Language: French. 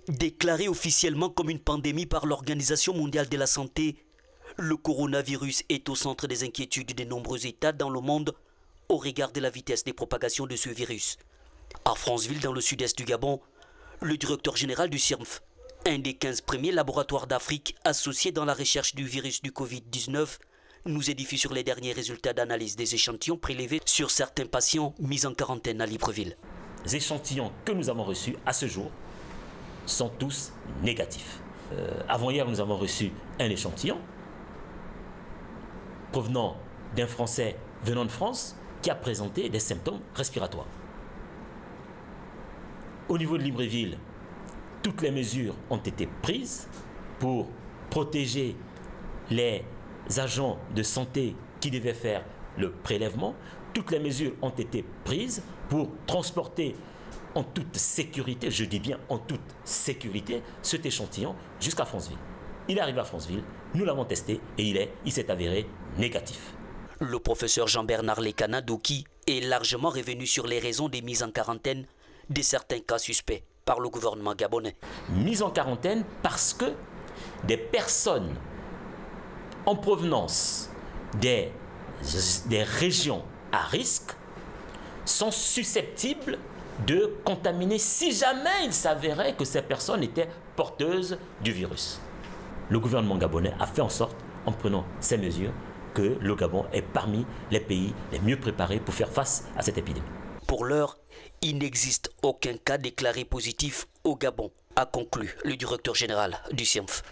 Déclaré officiellement comme une pandémie par l'Organisation mondiale de la santé, le coronavirus est au centre des inquiétudes de nombreux États dans le monde au regard de la vitesse de propagation de ce virus. À Franceville, dans le sud-est du Gabon, le directeur général du CIRMF, un des 15 premiers laboratoires d'Afrique associés dans la recherche du virus du Covid-19, nous édifie sur les derniers résultats d'analyse des échantillons prélevés sur certains patients mis en quarantaine à Libreville. Les échantillons que nous avons reçus à ce jour sont tous négatifs. Avant-hier, nous avons reçu un échantillon provenant d'un Français venant de France qui a présenté des symptômes respiratoires. Au niveau de Libreville, toutes les mesures ont été prises pour protéger les agents de santé qui devaient faire le prélèvement. Toutes les mesures ont été prises pour transporter en toute sécurité, je dis bien en toute sécurité, cet échantillon jusqu'à Franceville. Il est arrivé à Franceville, nous l'avons testé et il s'est avéré négatif. Le professeur Jean-Bernard Lekana-Doki est largement revenu sur les raisons des mises en quarantaine de certains cas suspects par le gouvernement gabonais. Mise en quarantaine parce que des personnes en provenance des régions à risque sont susceptibles de contaminer si jamais il s'avérait que ces personnes étaient porteuses du virus. Le gouvernement gabonais a fait en sorte, en prenant ces mesures, que le Gabon est parmi les pays les mieux préparés pour faire face à cette épidémie. Pour l'heure, il n'existe aucun cas déclaré positif au Gabon, a conclu le directeur général du CIRMF.